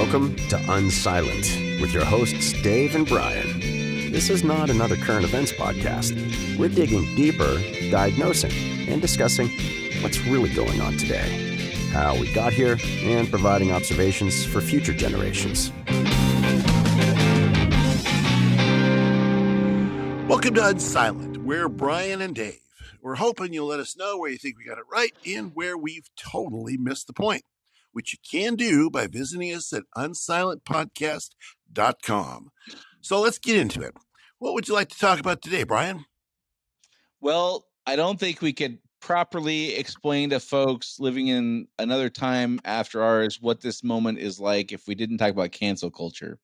Welcome to Unsilent with your hosts Dave and Brian. This is not another current events podcast. We're digging deeper, diagnosing, and discussing what's really going on today, how we got here, and providing observations for future generations. Welcome to Unsilent. We're Brian and Dave. We're hoping you'll let us know where you think we got it right and where we've totally missed the point, which you can do by visiting us at unsilentpodcast.com. So let's get into it. What would you like to talk about today, Brian? Well, I don't think we could properly explain to folks living in another time after ours what this moment is like if we didn't talk about cancel culture.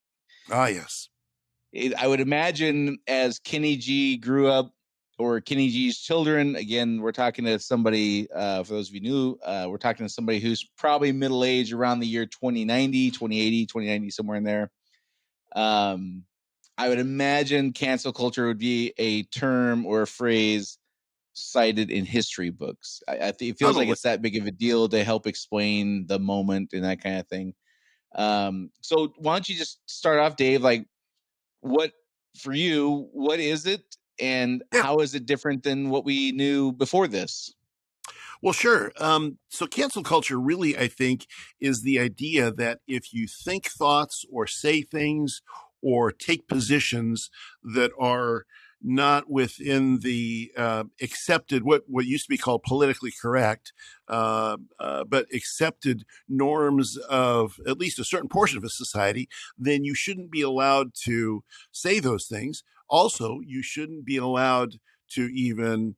Ah, yes. I would imagine as Kenny G grew up, or Kenny G's children, again, we're talking to somebody, for those of you new, we're talking to somebody who's probably middle-aged around the year 2090, 2080, 2090, somewhere in there. I would imagine cancel culture would be a term or a phrase cited in history books. I think it feels like it's that big of a deal to help explain the moment and that kind of thing. So why don't you just start off, Dave, like what is it? And how is it different than what we knew before this? Well, sure. So cancel culture really, I think, is the idea that if you think thoughts or say things or take positions that are not within the accepted, what used to be called politically correct, but accepted norms of at least a certain portion of a society, then you shouldn't be allowed to say those things. Also, you shouldn't be allowed to even,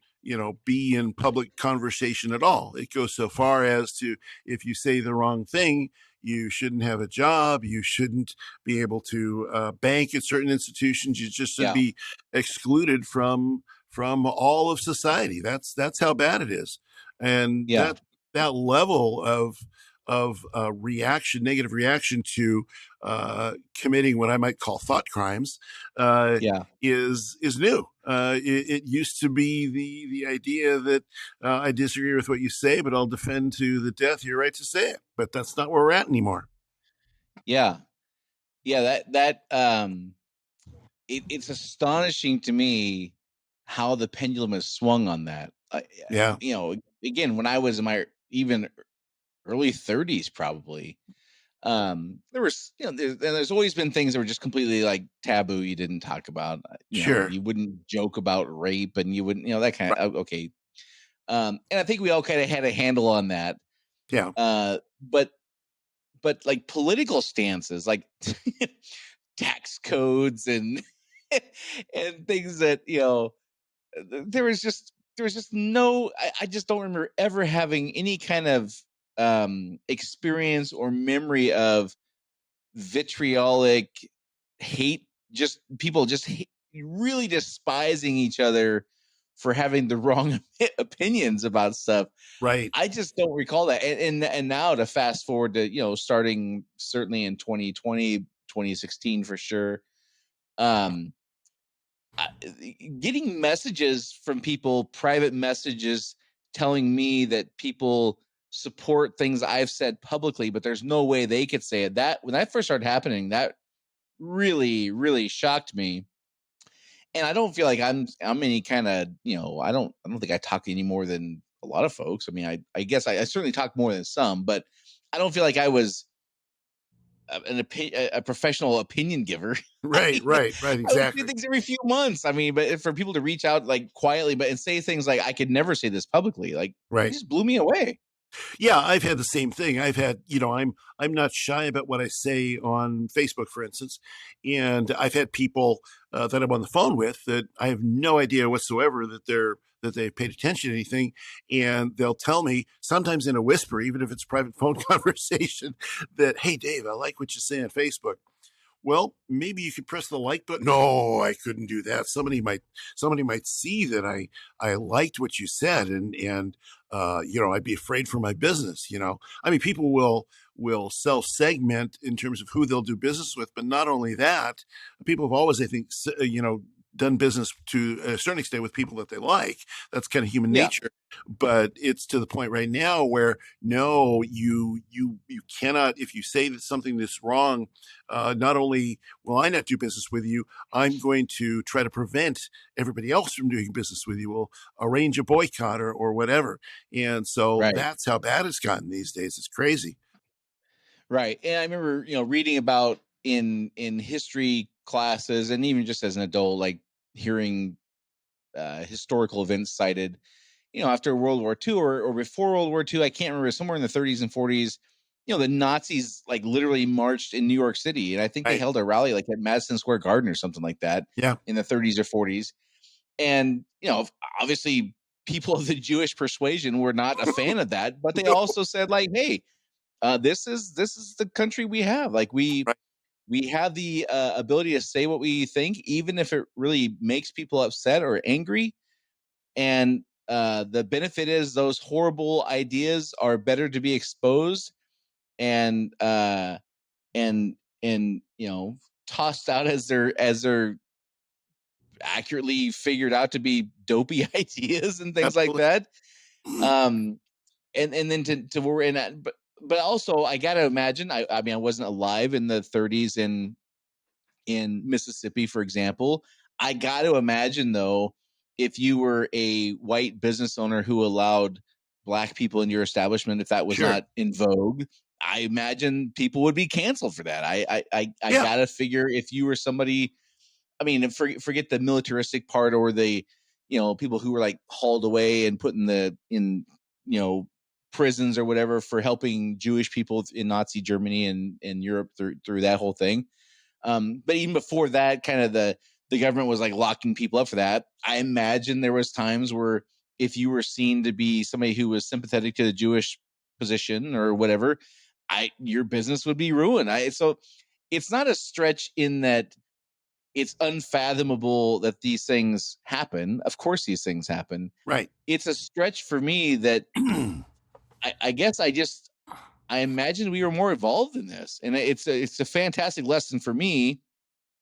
be in public conversation at all. It goes so far as to, if you say the wrong thing, you shouldn't have a job. You shouldn't be able to bank at certain institutions. You just should be excluded from all of society. That's how bad it is. And that level of reaction, negative reaction to committing what I might call thought crimes, is new. It used to be the idea that I disagree with what you say, but I'll defend to the death your right to say it. But that's not where we're at anymore. It's astonishing to me how the pendulum has swung on that. Again, when I was in my even early 30s, probably, there was, there's always been things that were just completely like taboo. You didn't talk about, you wouldn't joke about rape, and you wouldn't, that kind of, okay. And I think we all kind of had a handle on that. Yeah. But like political stances, like tax codes and and things that, there was just no, I just don't remember ever having any kind of experience or memory of vitriolic hate, just people just really despising each other for having the wrong opinions about stuff. Right. I just don't recall that. And now to fast forward to, starting certainly in 2020, 2016 for sure. Getting messages from people, private messages telling me that people support things I've said publicly, but there's no way they could say it. That when that first started happening, that really, really shocked me. And I don't feel like I'm any kind of, I don't think I talk any more than a lot of folks. I mean, I guess I certainly talk more than some, but I don't feel like I was a professional opinion giver. Right. Exactly. I would do things every few months. I mean, but for people to reach out like quietly, and say things like, I could never say this publicly, like, it just blew me away. Yeah, I've had the same thing. I've had, I'm not shy about what I say on Facebook, for instance. And I've had people that I'm on the phone with that I have no idea whatsoever that they've paid attention to anything. And they'll tell me, sometimes in a whisper, even if it's a private phone conversation, that, hey, Dave, I like what you say on Facebook. Well, maybe you could press the like button. No, I couldn't do that. Somebody might see that I liked what you said, and I'd be afraid for my business. I mean, people will self-segment in terms of who they'll do business with, but not only that, people have always, I think, done business to a certain extent with people that they like. That's kind of human nature. But it's to the point right now where no, you cannot, if you say that something that's wrong, not only will I not do business with you, I'm going to try to prevent everybody else from doing business with you. We'll arrange a boycott or whatever. And so Right. that's how bad it's gotten these days. It's crazy. Right. And I remember, reading about in history classes, and even just as an adult, like hearing historical events cited, after World War II, or before World War II. I can't remember, somewhere in the 30s and 40s. The Nazis like literally marched in New York City, and I think they Right. held a rally like at Madison Square Garden or something like that Yeah. in the 30s or 40s. And obviously, people of the Jewish persuasion were not a fan of that, but they No. also said, like, hey, this is the country we have. Like, we Right. we have the ability to say what we think, even if it really makes people upset or angry. And the benefit is those horrible ideas are better to be exposed and and tossed out as they're accurately figured out to be dopey ideas and things like Absolutely. that. Um, and then to where we're in at, but also I gotta imagine. I mean, I wasn't alive in the 30s in Mississippi, for example. I got to imagine, though, if you were a white business owner who allowed black people in your establishment, if that was Sure. not in vogue, I imagine people would be canceled for that. I Yeah. got to figure, if you were somebody, I mean, forget the militaristic part, or the, people who were like hauled away and put in you know, prisons or whatever for helping Jewish people in Nazi Germany and Europe through that whole thing. But even before that, kind of the government was like locking people up for that. I imagine there was times where if you were seen to be somebody who was sympathetic to the Jewish position or whatever, your business would be ruined. So it's not a stretch in that it's unfathomable that these things happen. Of course, these things happen. Right. It's a stretch for me that I guess I imagine we were more evolved in this, and it's a fantastic lesson for me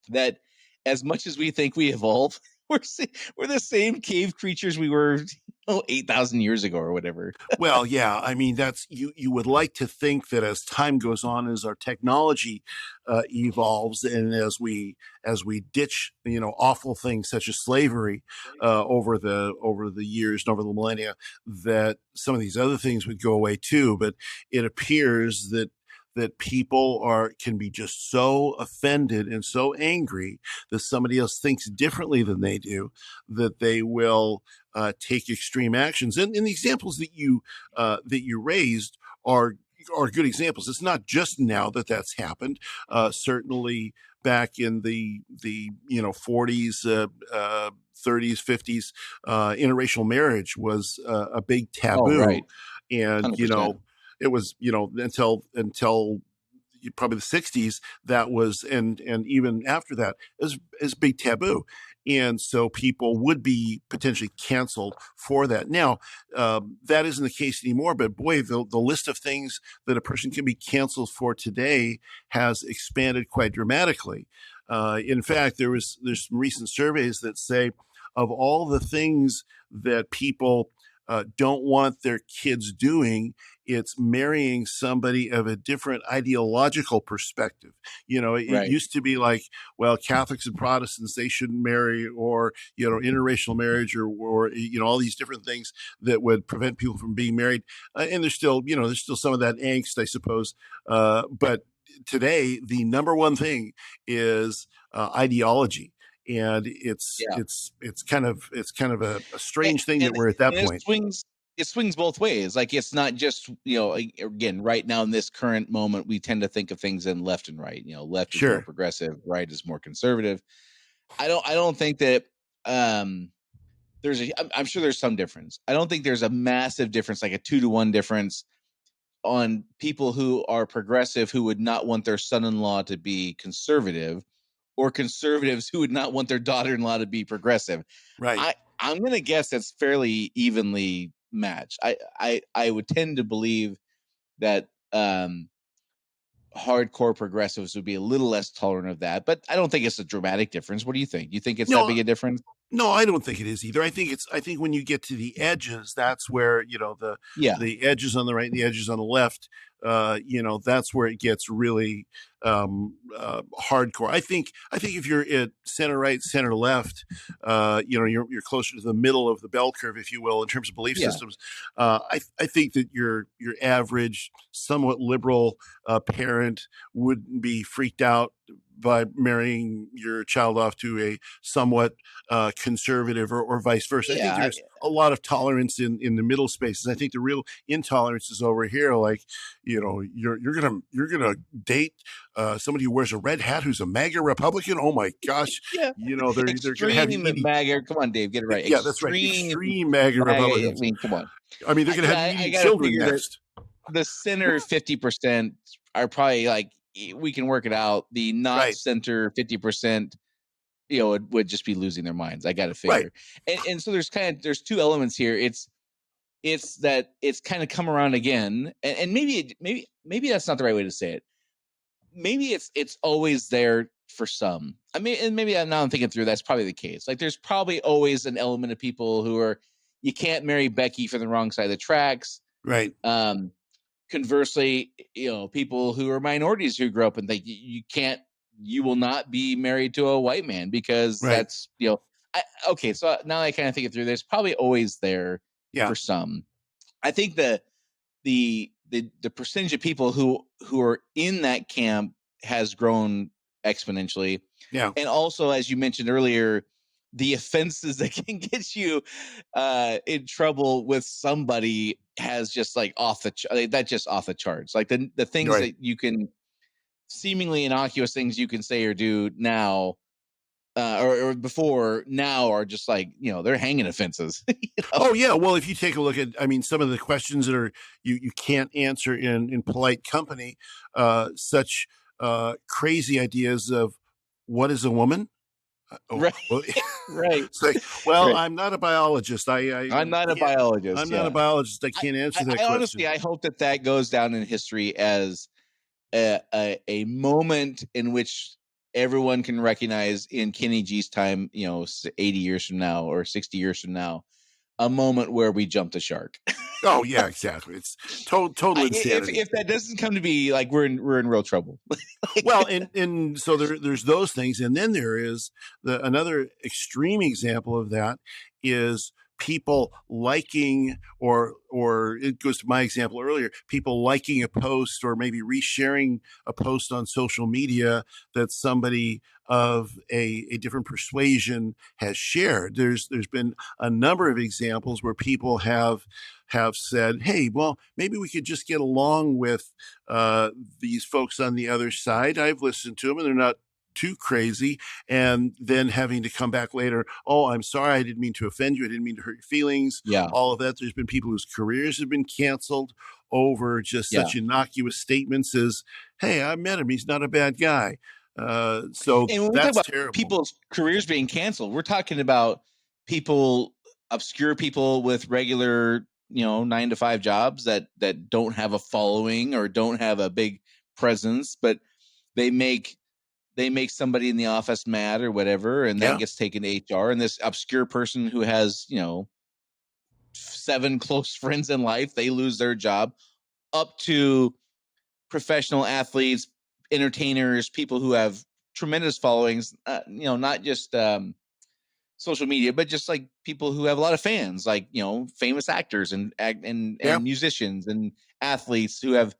that as much as we think we evolve, we're the same cave creatures we were 8,000 years ago or whatever. Well, yeah. I mean, that's you would like to think that as time goes on, as our technology evolves, and as we ditch awful things such as slavery over the years and over the millennia, that some of these other things would go away too. But it appears that people can be just so offended and so angry that somebody else thinks differently than they do, that they will take extreme actions. And the examples that you raised are good examples. It's not just now that that's happened. Certainly back in the 40s, 30s, 50s, interracial marriage was a big Oh, taboo, right. and 100%. it was until probably the 60s, that was, and even after that, is big taboo. And so people would be potentially canceled for that. Now, that isn't the case anymore, but boy, the list of things that a person can be canceled for today has expanded quite dramatically. In fact, there's some recent surveys that say, of all the things that people don't want their kids doing, it's marrying somebody of a different ideological perspective. It Right. used to be like, well, Catholics and Protestants, they shouldn't marry, or interracial marriage, or all these different things that would prevent people from being married. And there's still some of that angst, I suppose. But today, the number one thing is ideology. And it's Yeah. it's it's kind of a And, strange thing that and, we're at that and it point. swings. It swings both ways. Like, it's not just, again, right now in this current moment, we tend to think of things in left and right. Left is more Sure. progressive, right is more conservative. I don't think that I'm sure there's some difference. I don't think there's a massive difference, like a 2-to-1 difference on people who are progressive who would not want their son-in-law to be conservative, or conservatives who would not want their daughter-in-law to be progressive. Right. I'm gonna guess that's fairly evenly matched. I would tend to believe that hardcore progressives would be a little less tolerant of that, but I don't think it's a dramatic difference. What do you think? You think it's that No, big a difference? no, I don't think it is either. I think when you get to the edges, that's where, Yeah. the edges on the right and the edges on the left, that's where it gets really hardcore. I think if you're at center right, center left, you're closer to the middle of the bell curve, if you will, in terms of belief Yeah. systems. I think that your average, somewhat liberal parent wouldn't be freaked out by marrying your child off to a somewhat conservative or vice versa. I think Yeah. there's a lot of tolerance in the middle spaces. I think the real intolerance is over here. Like, you're gonna date somebody who wears a red hat who's a MAGA Republican. Oh my gosh, Yeah. they're gonna have you Extreme eating. MAGA. Come on, Dave, get it right. Yeah, that's right. Extreme Extreme MAGA MAGA. I Republicans. mean, come on. I mean, they're gonna have you I eating gotta children figure that next. the center 50% are probably like, we can work it out. The not Right. center 50%, it would just be losing their minds. I got to figure. Right. And so there's two elements here. It's that it's kind of come around again, and maybe that's not the right way to say it. Maybe it's always there for some. I mean, and maybe now I'm thinking through, that's probably the case. Like, there's probably always an element of people who are, you can't marry Becky from the wrong side of the tracks. Right. Conversely, people who are minorities who grew up and think you will not be married to a white man because that's, okay. So now I kind of think it through. There's probably always there for some. I think the percentage of people who are in that camp has grown exponentially. Yeah. And also, as you mentioned earlier, the offenses that can get you in trouble with somebody has just like off the charts. Like the things that you can, seemingly innocuous things you can say or do now, or before now, are just like, they're hanging offenses. Oh yeah. Well, if you take a look at, some of the questions that are you can't answer in polite company, such crazy ideas of what is a woman? Right. Right. It's like, well, right. I'm not a biologist. I'm not a biologist. I'm not a biologist. I can't answer that question. Honestly, I hope that goes down in history as a moment in which everyone can recognize, in Kenny G's time, 80 years from now or 60 years from now, a moment where we jumped a shark. Oh yeah, exactly. It's total insanity. If that doesn't come to be, like, we're in real trouble. Well, and so there's those things, and then there is another extreme example of that is people liking, or it goes to my example earlier, people liking a post or maybe resharing a post on social media that somebody of a different persuasion has shared. There's been a number of examples where people have said, hey, well, maybe we could just get along with these folks on the other side. I've listened to them and they're not too crazy. And then having to come back later, oh, I'm sorry, I didn't mean to offend you. I didn't mean to hurt your feelings. Yeah. All of that. There's been people whose careers have been canceled over just such innocuous statements as, hey, I met him. He's not a bad guy. So and when we that's talk about terrible. People's careers being canceled, we're talking about obscure people with regular, 9-to-5 jobs that don't have a following or don't have a big presence, but they make somebody in the office mad or whatever, and that gets taken to HR. And this obscure person who has, 7 close friends in life, they lose their job, up to professional athletes, entertainers, people who have tremendous followings, not just social media, but just like people who have a lot of fans, like, famous actors and musicians and athletes who have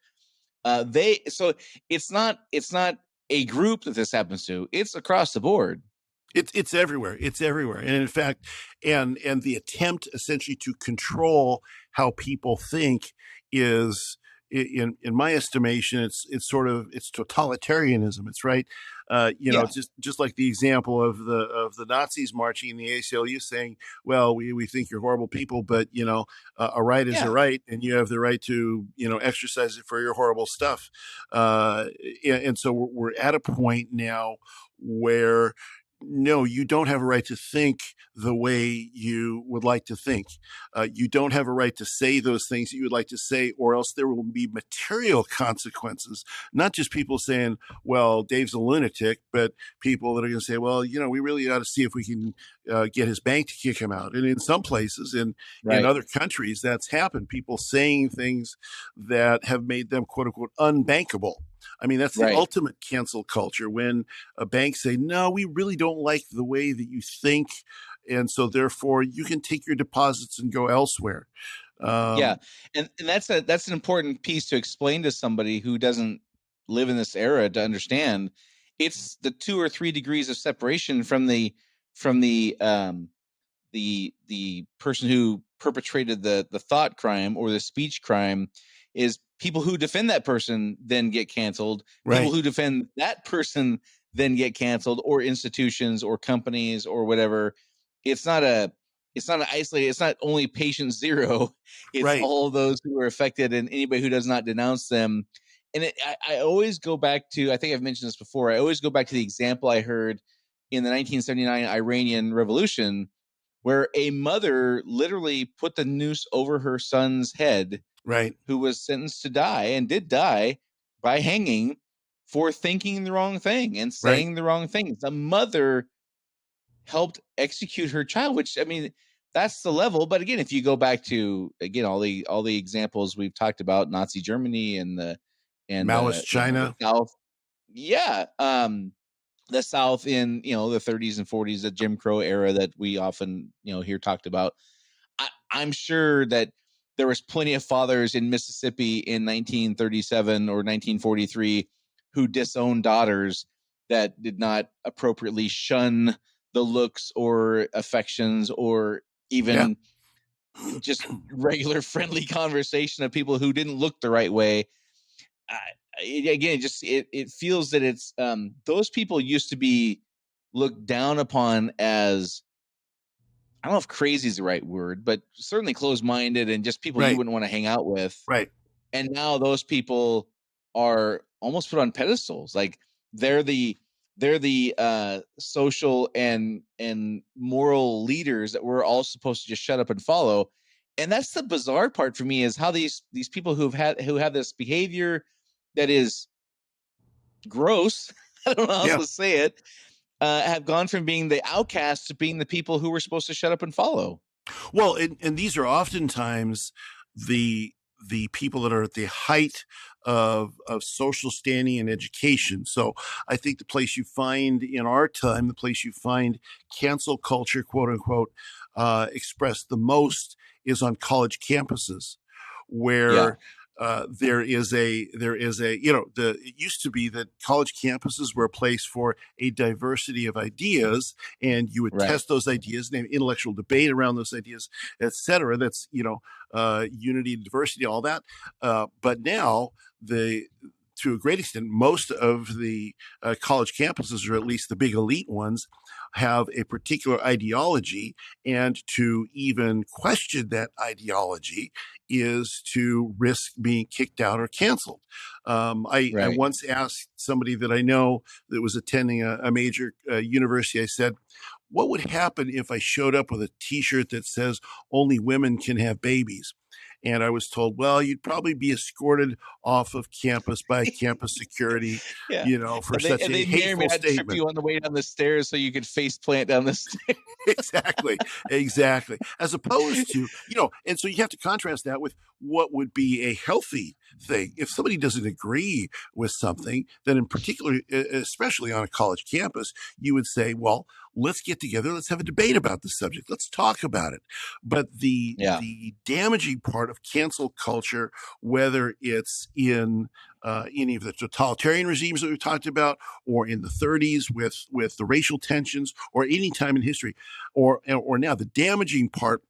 so it's not a group that this happens to, it's across the board. It's everywhere. It's everywhere. And in fact, and the attempt essentially to control how people think is, in my estimation, it's totalitarianism. It's right. Just like the example of the Nazis marching in the ACLU saying, well, we think you're horrible people, but a right is a right, and you have the right to exercise it for your horrible stuff. And so we're at a point now where No, you don't have a right to think the way you would like to think. You don't have a right to say those things that you would like to say, or else there will be material consequences. Not just people saying, well, Dave's a lunatic, but people that are going to say, well, we really ought to see if we can get his bank to kick him out. And in some places, in Right. other countries, that's happened. People saying things that have made them, quote unquote, unbankable. I mean, that's the Right. ultimate cancel culture, when a bank say, no, we really don't like the way that you think. And so therefore you can take your deposits and go elsewhere. Yeah. And that's an important piece to explain to somebody who doesn't live in this era to understand. It's the 2 or 3 degrees of separation from the person who perpetrated the thought crime or the speech crime. Is people who defend that person then get canceled. People Right. who defend that person then get canceled, or institutions or companies or whatever. It's not an isolated, it's not only patient zero. It's Right. all those who are affected and anybody who does not denounce them. And I always go back to, I think I've mentioned this before, I always go back to the example I heard in the 1979 Iranian Revolution, where a mother literally put the noose over her son's head, Right. who was sentenced to die and did die by hanging for thinking the wrong thing and Right. saying the wrong things. The mother helped execute her child, which, I mean, that's the level. But again, if you go back to, again, all the examples we've talked about, Nazi Germany and the Maoist the China. South, yeah, the South in the 30s and 40s, the Jim Crow era that we often hear talked about. I'm sure that there was plenty of fathers in Mississippi in 1937 or 1943 who disowned daughters that did not appropriately shun the looks or affections or Yeah. even just regular friendly conversation of people who didn't look the right way. Again, it feels that it's those people used to be looked down upon as, I don't know if crazy is the right word, but certainly closed-minded and just people you Right. wouldn't want to hang out with. Right. And now those people are almost put on pedestals. Like they're the social and moral leaders that we're all supposed to just shut up and follow. And that's the bizarre part for me, is how these people who have this behavior that is gross, I don't know how else Yeah. to say it, have gone from being the outcasts to being the people who were supposed to shut up and follow. Well, and these are oftentimes the people that are at the height of social standing and education. So I think the place you find in our time, the place you find cancel culture, quote unquote, expressed the most is on college campuses, Yeah, where it used to be that college campuses were a place for a diversity of ideas, and you would right, test those ideas and have intellectual debate around those ideas, etc. That's unity, diversity, all that. But now the to a great extent, most of the college campuses, or at least the big elite ones, have a particular ideology, and to even question that ideology is to risk being kicked out or canceled. I right. once asked somebody that I know that was attending a major university, I said, what would happen if I showed up with a t-shirt that says only women can have babies? And I was told, well, you'd probably be escorted off of campus by campus security, Yeah, for and they such and a they may or may hateful not trip statement. you on the way down the stairs so you could face plant down the stairs. Exactly. Exactly. As opposed to, and so you have to contrast that with what would be a healthy thing. If somebody doesn't agree with something, then in particular, especially on a college campus, you would say, well, let's get together. Let's have a debate about the subject. Let's talk about it. But the, Yeah, the damaging part of cancel culture, whether it's in any of the totalitarian regimes that we've talked about, or in the 30s with the racial tensions, or any time in history, or now, the damaging part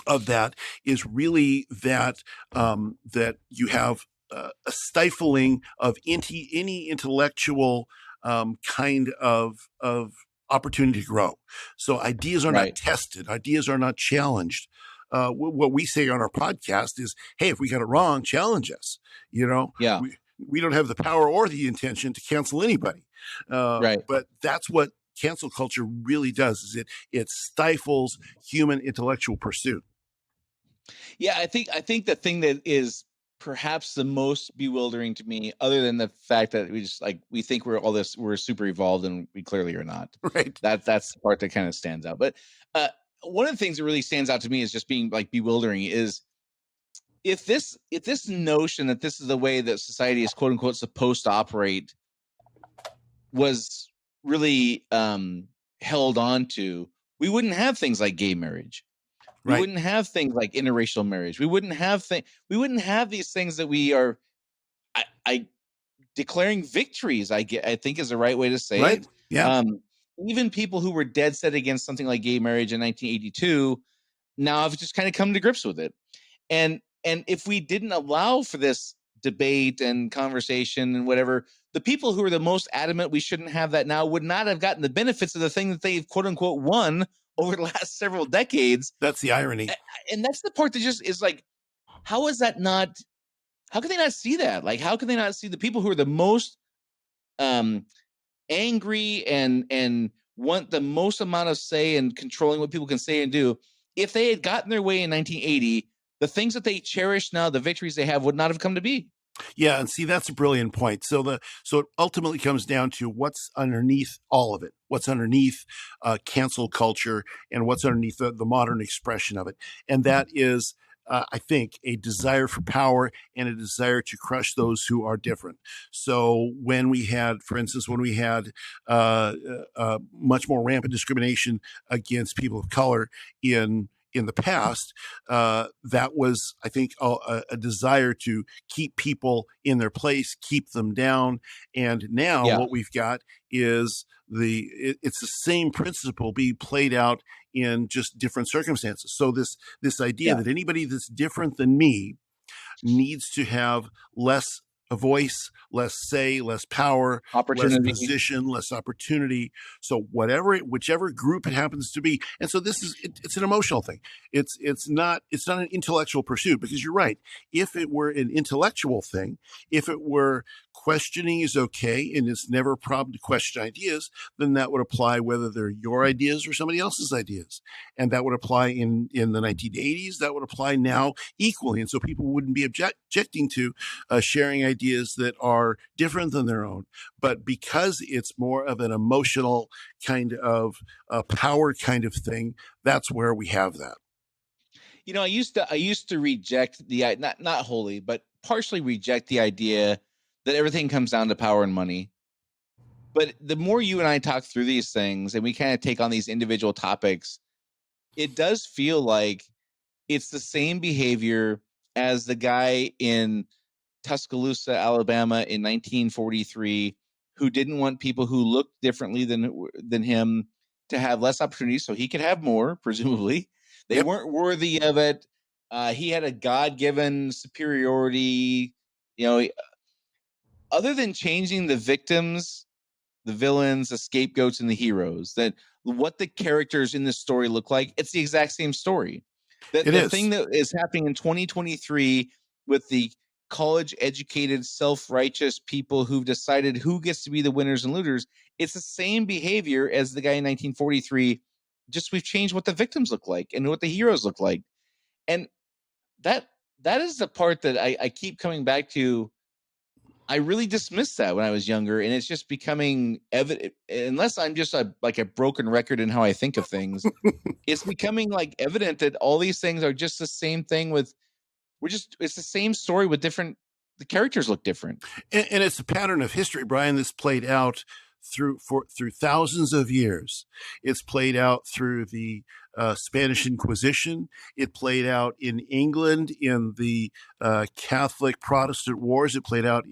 of that is really that that you have a stifling of any intellectual kind of opportunity to grow. So ideas are not right. tested, ideas are not challenged. What we say on our podcast is, hey, if we got it wrong, challenge us. Yeah, We don't have the power or the intention to cancel anybody, right. but that's what cancel culture really does is it stifles human intellectual pursuit. Yeah, I think the thing that is perhaps the most bewildering to me, other than the fact that we think we're super evolved and we clearly are not. Right. That's the part that kind of stands out. But one of the things that really stands out to me is just being like bewildering is if this notion that this is the way that society is quote unquote supposed to operate was really held on to, we wouldn't have things like gay marriage. We Right. wouldn't have things like interracial marriage. We wouldn't have these things that we are I declaring victories. I think is the right way to say Right. it. Yeah. Even people who were dead set against something like gay marriage in 1982 now have just kind of come to grips with it. And if we didn't allow for this debate and conversation and whatever, the people who are the most adamant we shouldn't have that now would not have gotten the benefits of the thing that they've quote unquote won over the last several decades. That's the irony. And that's the part that just is like, how is that not? How can they not see that? Like, how can they not see the people who are the most angry and want the most amount of say and controlling what people can say and do? If they had gotten their way in 1980, the things that they cherish now, the victories they have, would not have come to be. Yeah, and see, that's a brilliant point. So it ultimately comes down to what's underneath all of it, what's underneath cancel culture, and what's underneath the modern expression of it, and that is, I think, a desire for power and a desire to crush those who are different. So when we had, for instance, much more rampant discrimination against people of color in the past, that was, I think, a desire to keep people in their place, keep them down. And now what we've got is it's the same principle being played out in just different circumstances. So this idea that anybody that's different than me needs to have less a voice, less say, less power, less position, less opportunity. So whichever group it happens to be. And so it's an emotional thing. It's not an intellectual pursuit, because you're right. If it were an intellectual thing, if it were questioning is okay and it's never a problem to question ideas, then that would apply whether they're your ideas or somebody else's ideas. And that would apply in the 1980s. That would apply now equally. And so people wouldn't be objecting to sharing ideas that are different than their own. But because it's more of an emotional kind of power kind of thing, that's where we have that. You know, I used to reject the not wholly, but partially reject the idea that everything comes down to power and money. But the more you and I talk through these things and we kind of take on these individual topics, it does feel like it's the same behavior as the guy in Tuscaloosa, Alabama in 1943, who didn't want people who looked differently than him to have less opportunities so he could have more, presumably. They weren't worthy of it. He had a God-given superiority. You know, other than changing the victims, the villains, the scapegoats, and the heroes, that what the characters in this story look like, it's the exact same story. The thing that is happening in 2023 with the college-educated, self-righteous people who've decided who gets to be the winners and losers, it's the same behavior as the guy in 1943. Just we've changed what the victims look like and what the heroes look like. And that is the part that I keep coming back to. I really dismissed that when I was younger, and it's just becoming evident. Unless I'm just like a broken record in how I think of things, it's becoming like evident that all these things are just the same thing. It's the same story with different. The characters look different, and it's a pattern of history, Brian. This played out through thousands of years. It's played out through the Spanish Inquisition. It played out in England in the Catholic Protestant Wars. It played out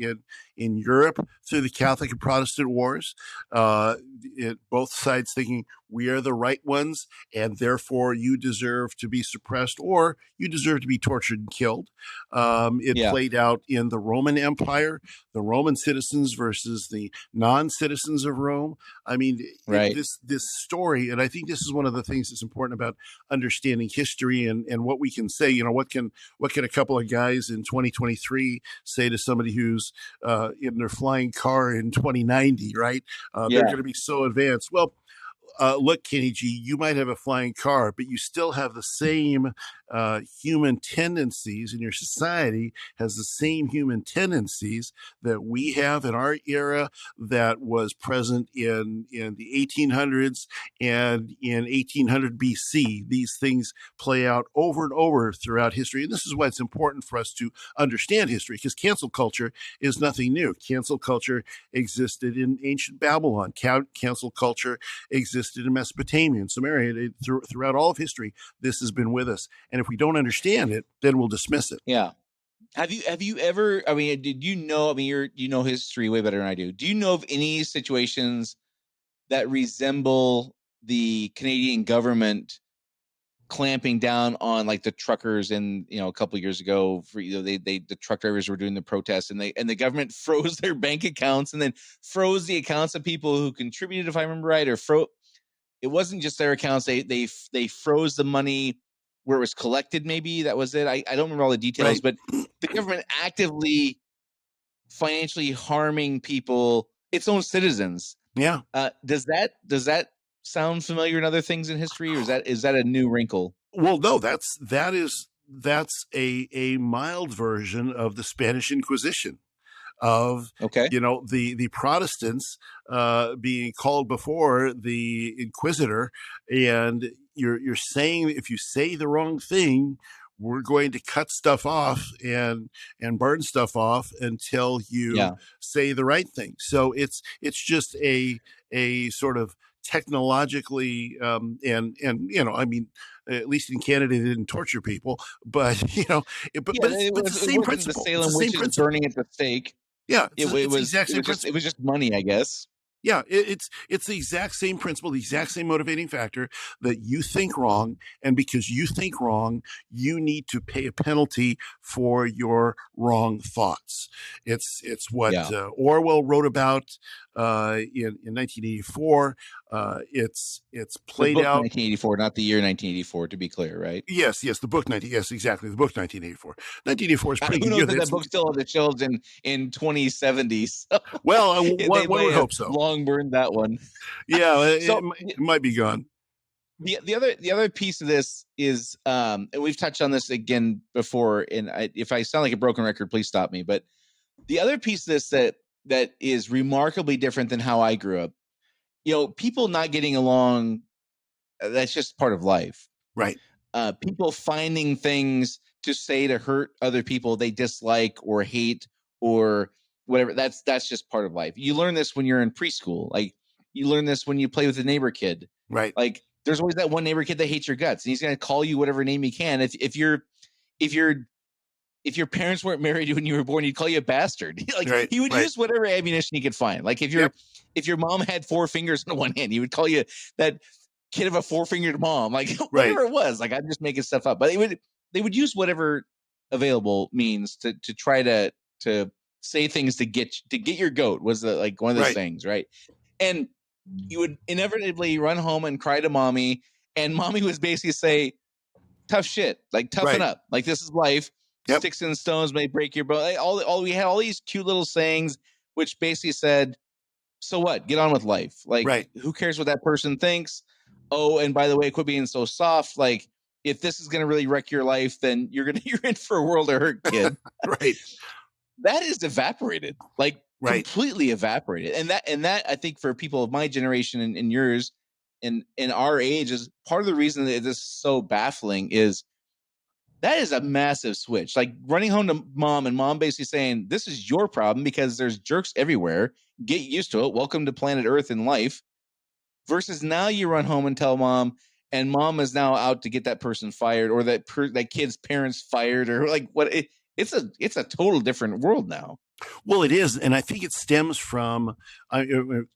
in Europe through the Catholic and Protestant Wars. Both sides thinking we are the right ones, and therefore you deserve to be suppressed or you deserve to be tortured and killed. It played out in the Roman Empire, the Roman citizens versus the non-citizens of Rome. I mean, this story, and I think this is one of the things that's important about understanding history and what we can say. You know, what can a couple of guys in 2023 say to somebody who's in their flying car in 2090, right? They're going to be so advanced. Well, look, Kenny G, you might have a flying car, but you still have the same human tendencies, and your society has the same human tendencies that we have in our era, that was present in the 1800s and in 1800 BC. These things play out over and over throughout history. And this is why it's important for us to understand history, because cancel culture is nothing new. Cancel culture existed in ancient Babylon. Cancel culture existed in Mesopotamia and Samaria. Throughout all of history, this has been with us. And if we don't understand it, then we'll dismiss it. Yeah. Have you ever, I mean, did you know, I mean, you know history way better than I do. Do you know of any situations that resemble the Canadian government clamping down on like the truckers and, you know, a couple of years ago, for, you know, the truck drivers were doing the protests, and the government froze their bank accounts and then froze the accounts of people who contributed, if I remember right, or it wasn't just their accounts. They froze the money where it was collected. Maybe that was it. I don't remember all the details, Right. but the government actively financially harming people, its own citizens. Yeah. Does that sound familiar in other things in history, or is that a new wrinkle? Well, no, that's a mild version of the Spanish Inquisition, of, Okay. you know, the Protestants being called before the Inquisitor, and you're saying, if you say the wrong thing, we're going to cut stuff off and burn stuff off until you say the right thing. So it's just a sort of technologically and you know, I mean, at least in Canada they didn't torture people, but you know, but it's the same principle. The Salem witches burning at the stake. Yeah, It was just money, I guess. Yeah, it's the exact same principle, the exact same motivating factor, that you think wrong, and because you think wrong, you need to pay a penalty for your wrong thoughts. It's what Orwell wrote about in 1984. It's played the book out 1984, not the year 1984, to be clear, right? Yes, the book 90. Yes, exactly, the book 1984. 1984 is pretty Who knows good. that book's still on the shelves in 2070? So well, one would hope so. Long burned that one. Yeah, so it might be gone. The other piece of this is, and we've touched on this again before, and if I sound like a broken record, please stop me. But the other piece of this that is remarkably different than how I grew up, you know, people not getting along, that's just part of life. Right. People finding things to say to hurt other people they dislike or hate or whatever, that's just part of life. You learn this when you're in preschool. Like, you learn this when you play with a neighbor kid. Right. Like, there's always that one neighbor kid that hates your guts, and he's going to call you whatever name he can. If your parents weren't married when you were born, he'd call you a bastard. Like, he would use whatever ammunition he could find. Like, if your mom had 4 fingers on one hand, he would call you that kid of a 4-fingered mom. Like, whatever it was. Like, I'm just making stuff up, but they would use whatever available means to try to say things to get your goat, was like one of those things, right? And you would inevitably run home and cry to mommy, and mommy was basically say, tough shit, like, toughen up, like, this is life. Sticks and stones may break your bone. We had all these cute little sayings which basically said, so what, get on with life. Like, who cares what that person thinks? Oh, and by the way, quit being so soft. Like, if this is going to really wreck your life, then you're in for a world of hurt, kid. Right. That is evaporated, like, completely evaporated. And that I think for people of my generation and yours and in our age, is part of the reason that this is so baffling. Is that is a massive switch. Like, running home to mom and mom basically saying, this is your problem because there's jerks everywhere. Get used to it. Welcome to planet Earth and life. Versus now you run home and tell mom, and mom is now out to get that person fired, or that kid's parents fired, or like what. It's a total different world now. Well, it is. And I think it stems from 2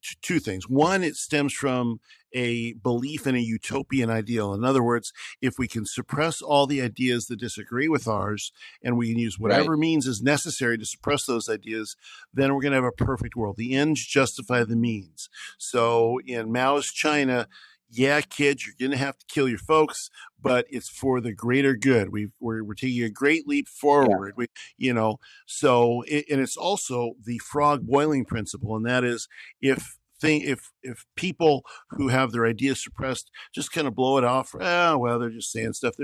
things. One, it stems from a belief in a utopian ideal. In other words, if we can suppress all the ideas that disagree with ours, and we can use whatever means is necessary to suppress those ideas, then we're going to have a perfect world. The ends justify the means. So in Mao's China, yeah, kids, you're going to have to kill your folks, but it's for the greater good. We're taking a great leap forward. So and it's also the frog boiling principle, and that is, if if people who have their ideas suppressed just kind of blow it off, well, they're just saying stuff,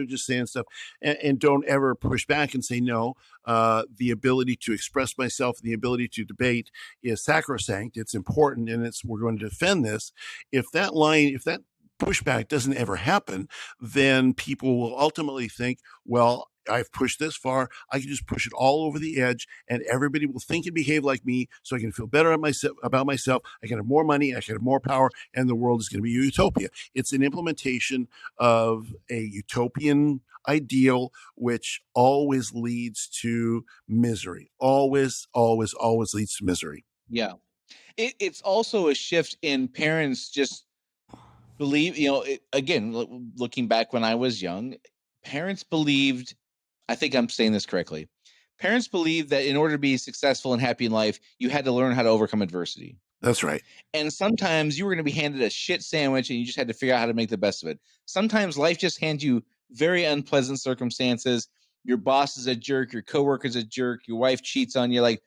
and don't ever push back and say no. The ability to express myself, the ability to debate is sacrosanct. It's important, and we're going to defend this. If that pushback doesn't ever happen, then people will ultimately think, well, I've pushed this far. I can just push it all over the edge, and everybody will think and behave like me, so I can feel better about myself. I can have more money, I can have more power, and the world is going to be a utopia. It's an implementation of a utopian ideal, which always leads to misery. Always, always, always leads to misery. Yeah. It's also a shift in parents just believe, again, looking back when I was young, parents believed, I think I'm saying this correctly. Parents believed that in order to be successful and happy in life, you had to learn how to overcome adversity. That's right. And sometimes you were going to be handed a shit sandwich and you just had to figure out how to make the best of it. Sometimes life just hands you very unpleasant circumstances. Your boss is a jerk, your coworker's a jerk, your wife cheats on you. Like,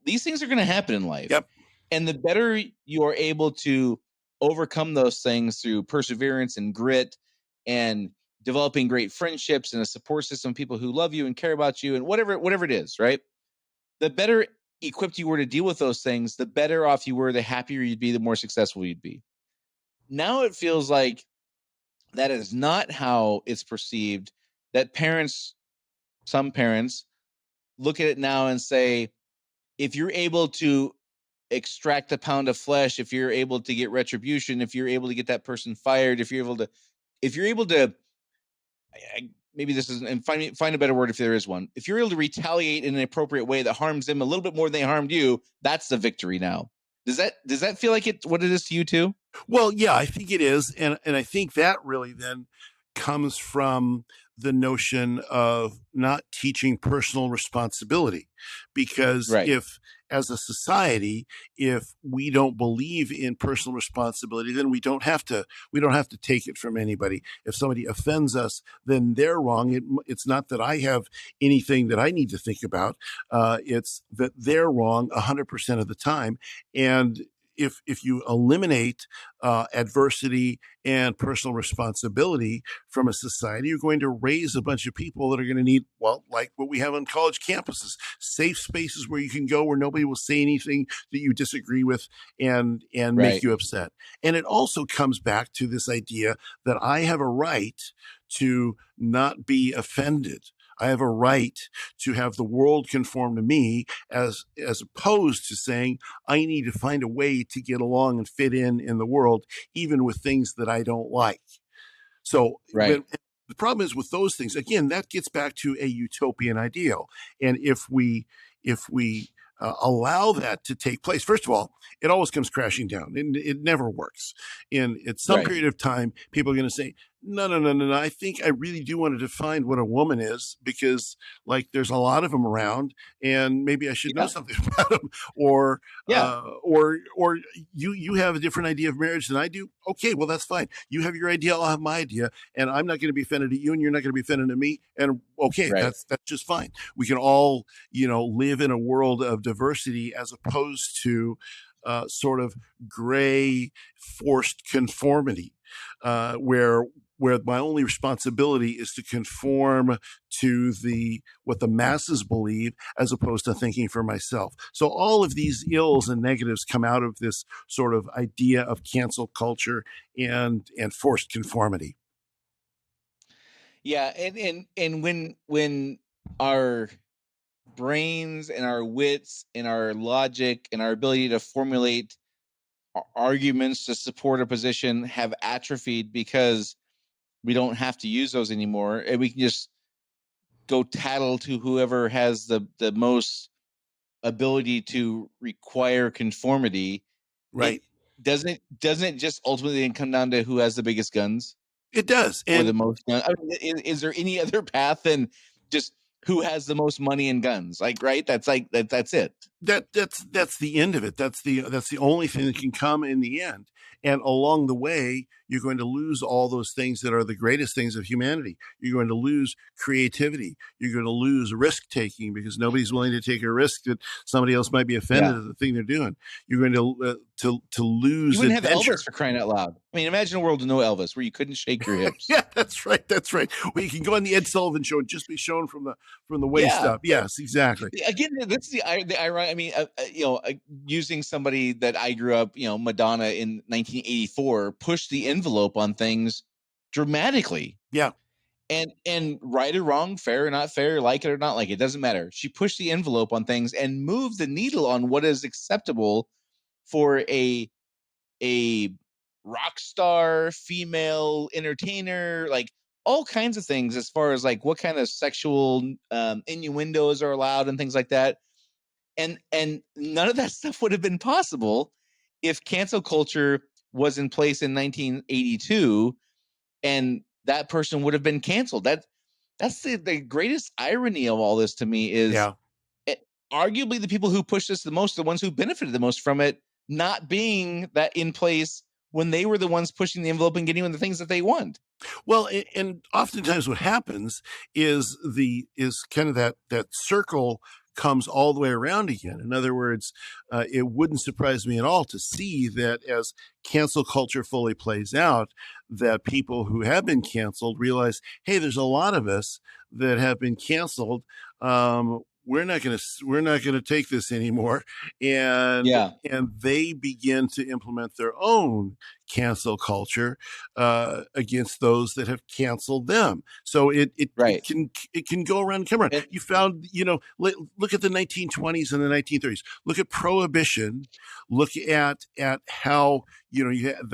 these things are going to happen in life. Yep. And the better you are able to overcome those things through perseverance and grit and developing great friendships and a support system of people who love you and care about you and whatever it is, right? The better equipped you were to deal with those things, the better off you were, the happier you'd be, the more successful you'd be. Now it feels like that is not how it's perceived, that some parents look at it now and say, if you're able to extract a pound of flesh, if you're able to get retribution, if you're able to get that person fired, if you're able to maybe this is, and find a better word if there is one, if you're able to retaliate in an appropriate way that harms them a little bit more than they harmed you, that's the victory now. Does that feel like what it is to you too? Well, yeah, I think it is. And I think that really then comes from the notion of not teaching personal responsibility. Because Right. as a society, if we don't believe in personal responsibility, then we don't have to take it from anybody. If somebody offends us, then they're wrong. It's not that I have anything that I need to think about. It's that they're wrong 100% of the time. And if you eliminate adversity and personal responsibility from a society, you're going to raise a bunch of people that are going to need, well, like what we have on college campuses, safe spaces where you can go where nobody will say anything that you disagree with and make you upset. And it also comes back to this idea that I have a right to not be offended. I have a right to have the world conform to me, as opposed to saying I need to find a way to get along and fit in the world, even with things that I don't like. So the problem is with those things, again, that gets back to a utopian ideal. And if we allow that to take place, first of all, it always comes crashing down, and it never works. And at some period of time, people are going to say, no. I think I really do want to define what a woman is, because like there's a lot of them around, and maybe I should know something about them. Or you have a different idea of marriage than I do. Okay, well, that's fine. You have your idea, I'll have my idea, and I'm not going to be offended at you, and you're not going to be offended at me. And okay, that's just fine. We can all, live in a world of diversity, as opposed to sort of gray forced conformity, where my only responsibility is to conform to what the masses believe, as opposed to thinking for myself. So all of these ills and negatives come out of this sort of idea of cancel culture and forced conformity. Yeah, and when our brains and our wits and our logic and our ability to formulate arguments to support a position have atrophied because we don't have to use those anymore, and we can just go tattle to whoever has the most ability to require conformity. Right. Doesn't it just ultimately come down to who has the biggest guns? It does. Or the most guns? I mean, is there any other path than just who has the most money and guns? Like, right? That's it. That's the end of it. That's the only thing that can come in the end. And along the way, you're going to lose all those things that are the greatest things of humanity. You're going to lose creativity. You're going to lose risk taking because nobody's willing to take a risk that somebody else might be offended Yeah. at the thing they're doing. You're going to You lose wouldn't have adventure. Elvis, for crying out loud. I mean, imagine a world with no Elvis where you couldn't shake your hips. Yeah, that's right. That's right. Well, you can go on the Ed Sullivan Show and just be shown from the waist Yeah. up. Yes, exactly. Again, that's the irony. I mean, using somebody that I grew up, Madonna in 1984 pushed the envelope on things dramatically. Yeah. And right or wrong, fair or not fair, like it or not like it, doesn't matter. She pushed the envelope on things and moved the needle on what is acceptable for a rock star, female entertainer, like all kinds of things as far as like what kind of sexual innuendos are allowed and things like that. And none of that stuff would have been possible if cancel culture was in place in 1982 and that person would have been canceled. That's the greatest irony of all this to me is Yeah. Arguably the people who pushed this the most, the ones who benefited the most from it, not being that in place when they were the ones pushing the envelope and getting the things that they want. Well, and oftentimes what happens is kind of that circle comes all the way around again. In other words, it wouldn't surprise me at all to see that as cancel culture fully plays out, that people who have been canceled realize, hey, there's a lot of us that have been canceled. We're not going to take this anymore, and Yeah. and they begin to implement their own cancel culture against those that have canceled them. So Right. it can go around and come around. You found, look at the 1920s and the 1930s. Look at prohibition. Look at how you had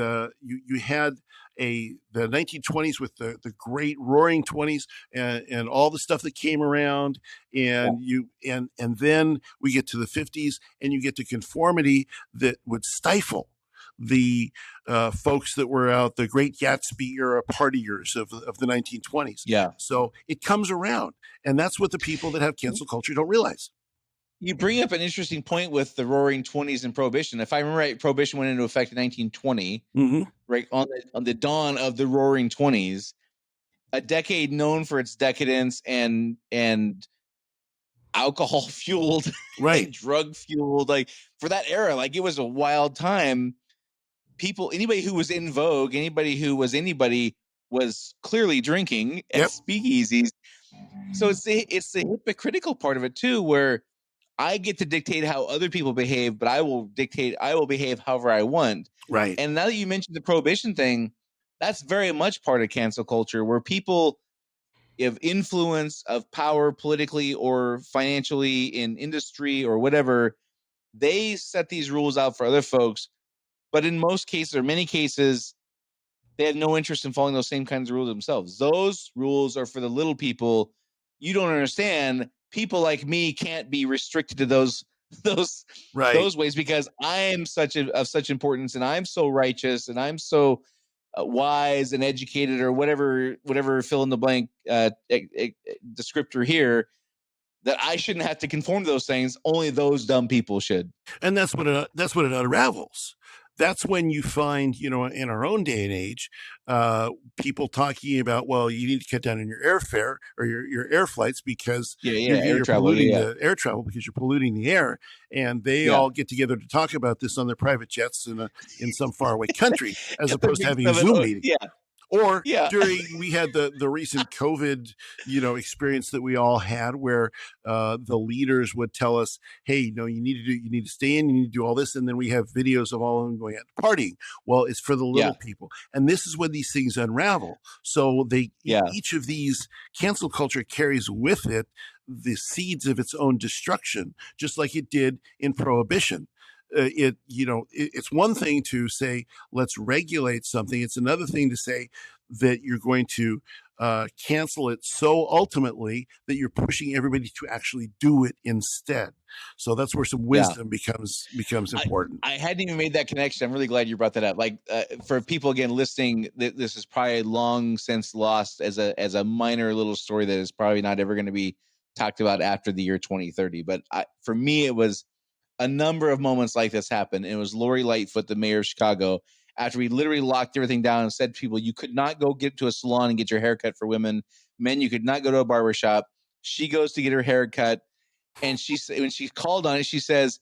you had the 1920s with the great roaring 20s and all the stuff that came around, and and then we get to the 50s and you get to conformity that would stifle the folks that were out, the great Gatsby era partiers of the 1920s. Yeah. So it comes around, and that's what the people that have cancel culture don't realize. You bring up an interesting point with the roaring 20s and prohibition. If I remember right, prohibition went into effect in 1920, right on the dawn of the roaring 20s, a decade known for its decadence and alcohol fueled Right. and drug fueled. Like for that era, like it was a wild time. People, anybody who was in vogue, anybody who was anybody was clearly drinking at Yep. speakeasies. So it's the hypocritical part of it too, where I get to dictate how other people behave, but I will behave however I want. Right. And now that you mentioned the prohibition thing, that's very much part of cancel culture, where people of influence, of power politically or financially in industry or whatever, they set these rules out for other folks. But in most cases, or many cases, they have no interest in following those same kinds of rules themselves. Those rules are for the little people. You don't understand. People like me can't be restricted to those ways because I am of such importance, and I'm so righteous, and I'm so wise and educated, or whatever fill in the blank descriptor here, that I shouldn't have to conform to those things. Only those dumb people should. And that's what it unravels. That's when you find, in our own day and age, people talking about, well, you need to cut down on your airfare or your air flights because you're polluting the air travel because you're polluting the air. And they all get together to talk about this on their private jets in some faraway country, as opposed to having a Zoom meeting. Yeah. Or we had the recent COVID, experience that we all had, where the leaders would tell us, "Hey, you need to stay in, you need to do all this," and then we have videos of all of them going out partying. Well, it's for the little people, and this is when these things unravel. So each of these cancel culture carries with it the seeds of its own destruction, just like it did in prohibition. It's one thing to say, let's regulate something. It's another thing to say that you're going to cancel it so ultimately that you're pushing everybody to actually do it instead. So that's where some wisdom becomes important. I hadn't even made that connection. I'm really glad you brought that up. Like for people again listening, this is probably long since lost as a minor little story that is probably not ever going to be talked about after the year 2030. But for me, it was a number of moments like this happened. It was Lori Lightfoot, the mayor of Chicago, after we literally locked everything down and said to people, you could not go get to a salon and get your hair cut for women. Men, you could not go to a barbershop. She goes to get her hair cut. And when she called on it, she says,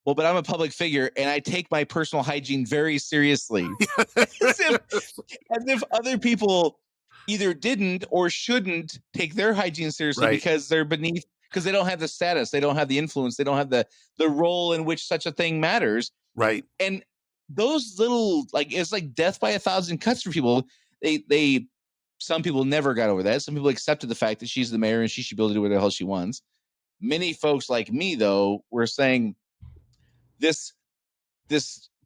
well, but I'm a public figure and I take my personal hygiene very seriously. as if other people either didn't or shouldn't take their hygiene seriously Right. because they're beneath, because they don't have the status, they don't have the influence, they don't have the role in which such a thing matters. Right. And those little, like, it's like death by 1,000 cuts for people. They some people never got over that. Some people accepted the fact that she's the mayor and she should be able to do whatever the hell she wants. Many folks like me, though, were saying this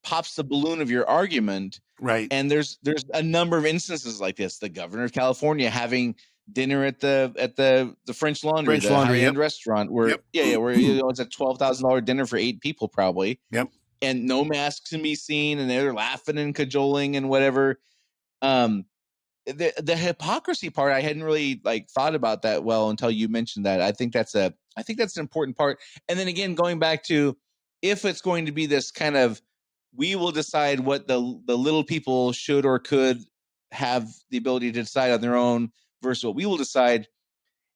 pops the balloon of your argument. Right. And there's a number of instances like this. The governor of California having dinner at the French Laundry, the high-end restaurant where where it's a $12,000 dinner for 8 people probably. Yep. And no masks can be seen, and they're laughing and cajoling and whatever. The hypocrisy part, I hadn't really thought about that well until you mentioned that. I think that's an important part. And then again, going back to, if it's going to be this kind of, we will decide what the little people should or could have the ability to decide on their own versus what we will decide.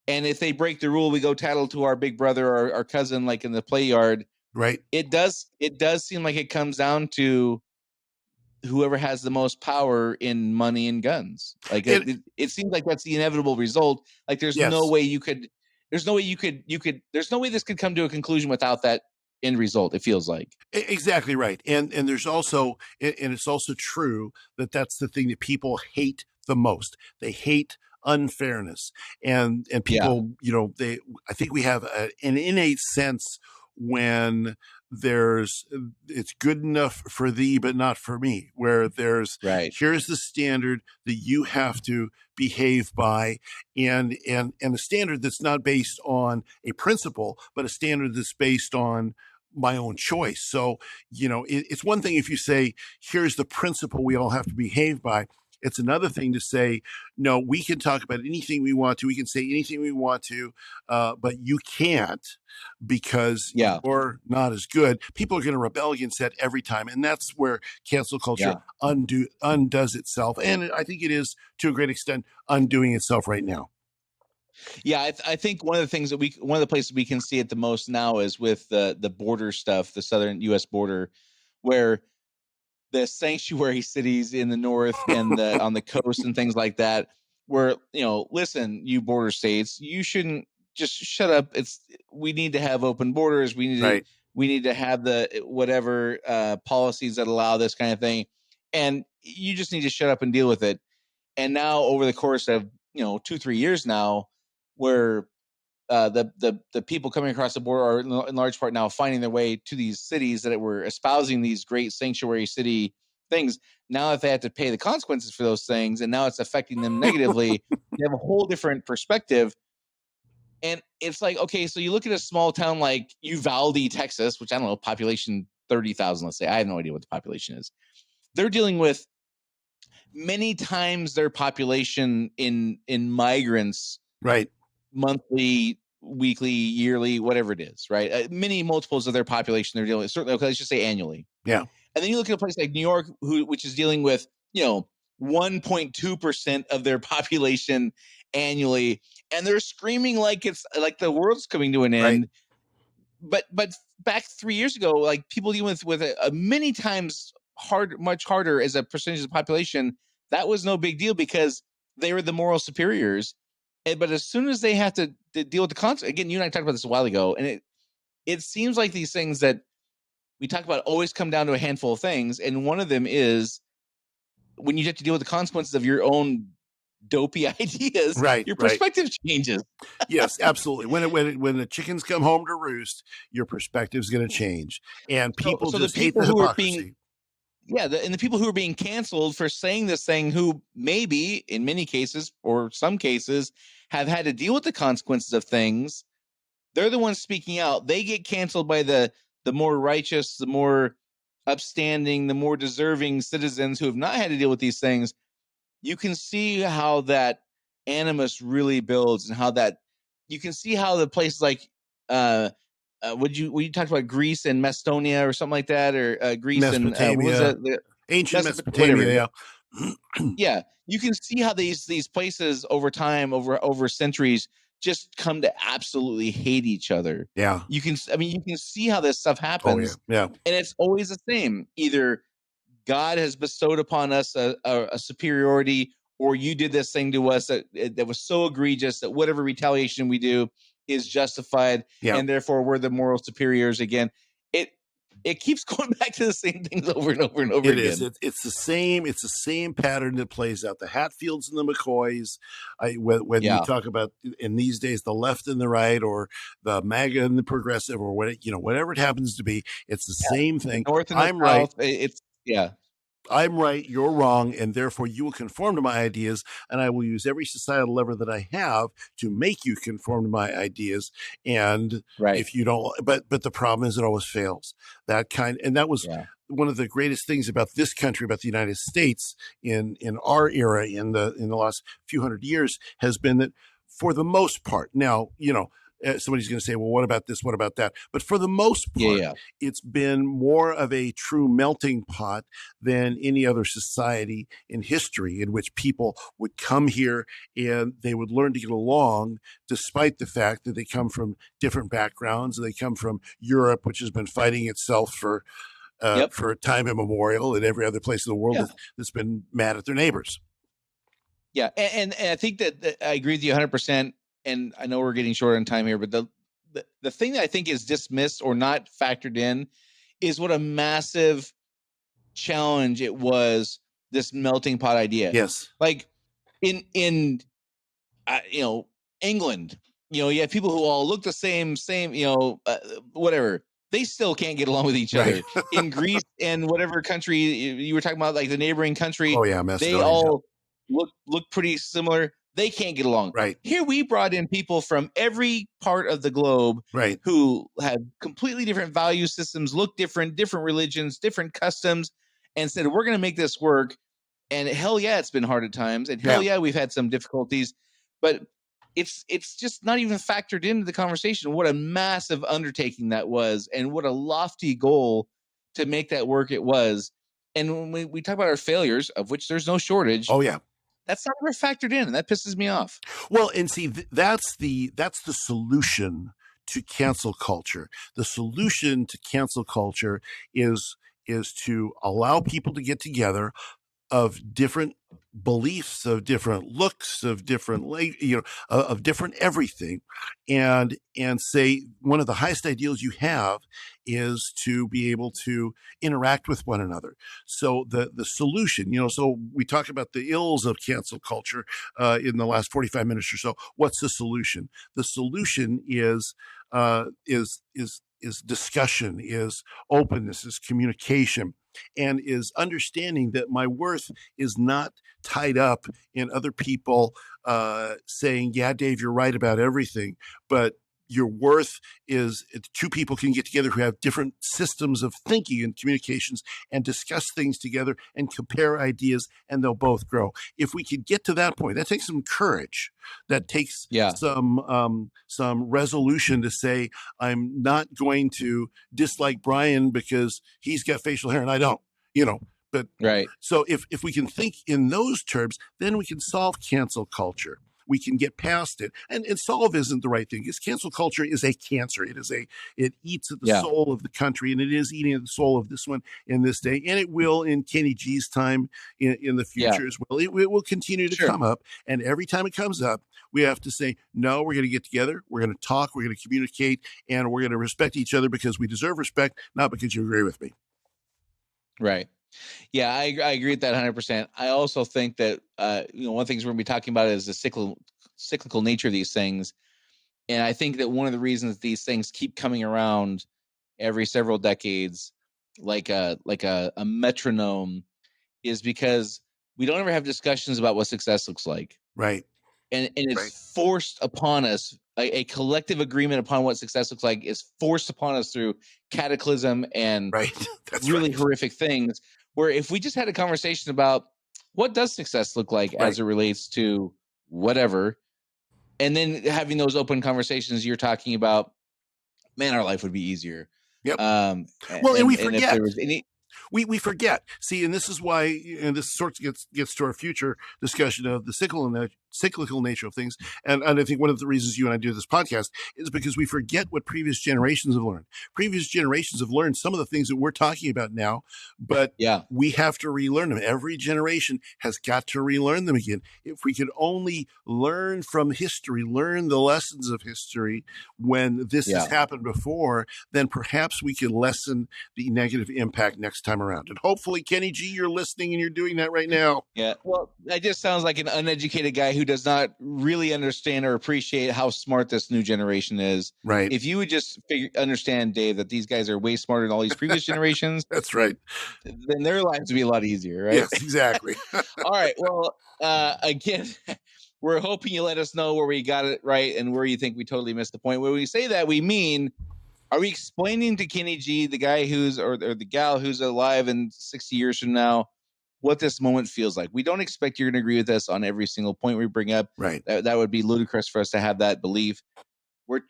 And if they break the rule, we go tattle to our big brother or our cousin, like in the play yard. Right. It does seem like it comes down to whoever has the most power in money and guns. Like it seems like that's the inevitable result. Like there's no way this could come to a conclusion without that end result. It feels like. Exactly right. And there's also, and it's also true that that's the thing that people hate the most. They hate unfairness, and people, I think we have an innate sense when it's good enough for thee, but not for me, where there's, here's the standard that you have to behave by, and a standard that's not based on a principle, but a standard that's based on my own choice. So, it's one thing if you say, here's the principle we all have to behave by. It's another thing to say, no, we can talk about anything we want to. We can say anything we want to, but you can't because you're not as good. People are going to rebel against that every time. And that's where cancel culture undoes itself. And I think it is, to a great extent, undoing itself right now. Yeah, I think one of the places we can see it the most now is with the border stuff, the southern U.S. border, where the sanctuary cities in the north and on the coast and things like that, where, listen, you border states, you shouldn't just shut up. We need to have open borders. We need to have the whatever policies that allow this kind of thing, and you just need to shut up and deal with it. And now over the course of 2-3 years now, where the people coming across the border are in large part now finding their way to these cities that were espousing these great sanctuary city things. Now that they have to pay the consequences for those things, and now it's affecting them negatively, they have a whole different perspective. And it's like, okay, so you look at a small town like Uvalde, Texas, which I don't know, population 30,000, let's say. I have no idea what the population is. They're dealing with many times their population in migrants. Right. Monthly, weekly, yearly, whatever it is, right? Many multiples of their population they're dealing with. Certainly, okay, let's just say annually. Yeah. And then you look at a place like New York, which is dealing with 1.2% of their population annually, and they're screaming like it's like the world's coming to an end. Right. But back 3 years ago, like people dealing with a many times much harder as a percentage of the population, that was no big deal because they were the moral superiors. But as soon as they have to deal with the consequences, again, you and I talked about this a while ago, and it seems like these things that we talk about always come down to a handful of things, and one of them is when you have to deal with the consequences of your own dopey ideas, your perspective changes. Yes, absolutely. When the chickens come home to roost, your perspective is going to change, and people just hate the hypocrisy. And the people who are being canceled for saying this thing, who maybe in many cases or some cases have had to deal with the consequences of things, they're the ones speaking out. They get canceled by the more righteous, the more upstanding, the more deserving citizens who have not had to deal with these things. You can see how that animus really builds, and how that you can see how the places like would you talked about Greece and Macedonia or something like that, or Greece and what was Mesopotamia, that? ancient Whatever. Mesopotamia. Yeah. Yeah, you can see how these places over time, over centuries, just come to absolutely hate each other. Yeah. You can see how this stuff Oh yeah. happens, Yeah. and it's always the same. Either God has bestowed upon us a superiority, or you did this thing to us that was so egregious that whatever retaliation we do is justified, Yeah. and therefore we're the moral superiors again. It it keeps going back to the same things over and over and over It is. again. It's the same. It's the same pattern that plays out. The Hatfields and the McCoys. Whether you Yeah, talk about in these days the left and the right, or the MAGA and the progressive, or whatever it happens to be, it's the same the thing. North and the I'm right. South. It's yeah, I'm right, you're wrong, and therefore you will conform to my ideas, and I will use every societal lever that I have to make you conform to my ideas. And right. if you don't, but the problem is it always fails. And that was Yeah, one of the greatest things about this country, about the United States in our era, in the last few hundred years, has been that for the most part. Now, somebody's going to say, well, what about this? What about that? But for the most yeah, part, yeah, it's been more of a true melting pot than any other society in history, in which people would come here and they would learn to get along, despite the fact that they come from different backgrounds. They come from Europe, which has been fighting itself yep, for time immemorial, and every other place in the world yeah. that's been mad at their neighbors. Yeah, and I think that I agree with you 100%. And I know we're getting short on time here, but the thing that I think is dismissed or not factored in is what a massive challenge it was. This melting pot idea, Yes. like in England, you have people who all look the same, whatever. They still can't get along with each Right. other. In Greece and whatever country you were talking about, like the neighboring country, Oh yeah, they Macedonia. all look pretty similar. They can't get along. Right. Here we brought in people from every part of the globe Right. who had completely different value systems, look different religions, different customs, and said, we're going to make this work. And hell yeah, it's been hard at times, and hell Yeah. yeah, we've had some difficulties, but it's just not even factored into the conversation. What a massive undertaking that was, and what a lofty goal to make that work it was. And when we talk about our failures, of which there's no shortage, Oh yeah. that's not ever factored in, and that pisses me off. Well, and see, that's the solution to cancel culture. The solution to cancel culture is to allow people to get together of different beliefs, of different looks, of different of different everything, and say one of the highest ideals you have is to be able to interact with one another. So the solution, so we talk about the ills of cancel culture in the last 45 minutes or so. What's the solution? The solution is discussion, is openness, is communication, and is understanding that my worth is not tied up in other people saying, yeah, Dave, you're right about everything, but your worth is two people can get together who have different systems of thinking and communications and discuss things together and compare ideas, and they'll both grow. If we could get to that point, that takes some courage. That takes some resolution to say, I'm not going to dislike Brian because he's got facial hair and I don't, but Right. So if we can think in those terms, then we can solve cancel culture. We can get past it. And solve isn't the right thing, because cancel culture is a cancer. It eats at the soul of the country, and it is eating at the soul of this one in this day. And it will in Kenny G's time in the future as well. It will continue to come up. And every time it comes up, we have to say, no, we're going to get together. We're going to talk. We're going to communicate, and we're going to respect each other because we deserve respect, not because you agree with me. Right. Yeah, I agree with that 100%. I also think that one of the things we're going to be talking about is the cyclical nature of these things, and I think that one of the reasons these things keep coming around every several decades, like a metronome, is because we don't ever have discussions about what success looks like. Right. And it's forced upon us. A collective agreement upon what success looks like is forced upon us through cataclysm and really horrific things. Where if we just had a conversation about what does success look like as it relates to whatever, and then having those open conversations you're talking about, man, our life would be easier. Yep. Well, and we if forget. there was any, We forget. See, and this is why, and this sort of gets to our future discussion of the cyclical nature of things. And I think one of the reasons you and I do this podcast is because we forget what previous generations have learned. Previous generations have learned some of the things that we're talking about now, but we have to relearn them. Every generation has got to relearn them again. If we could only learn from history, learn the lessons of history when this has happened before, then perhaps we can lessen the negative impact next time around. And hopefully, Kenny G, you're listening and you're doing that right now. Yeah. Well, that just sounds like an uneducated guy who does not really understand or appreciate how smart this new generation is. Right. If you would just understand, Dave, that these guys are way smarter than all these previous generations. That's right. Then their lives would be a lot easier, right? Yes, exactly. All right. Well, again, we're hoping you let us know where we got it right and where you think we totally missed the point. When we say that, we mean, are we explaining to Kenny G, the guy who's or the gal who's alive in 60 years from now, what this moment feels like? We don't expect you're going to agree with us on every single point we bring up. Right. That would be ludicrous for us to have that belief.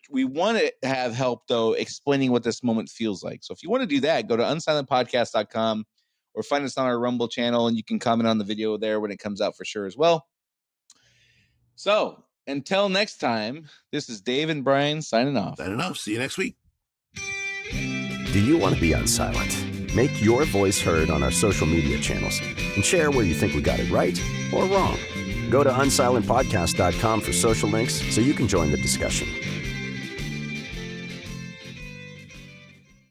We want to have help, though, explaining what this moment feels like. So if you want to do that, go to unsilentpodcast.com or find us on our Rumble channel, and you can comment on the video there when it comes out for sure as well. So until next time, this is Dave and Brian signing off. See you next week. Do you want to be unsilent? Make your voice heard on our social media channels and share where you think we got it right or wrong. Go to unsilentpodcast.com for social links so you can join the discussion.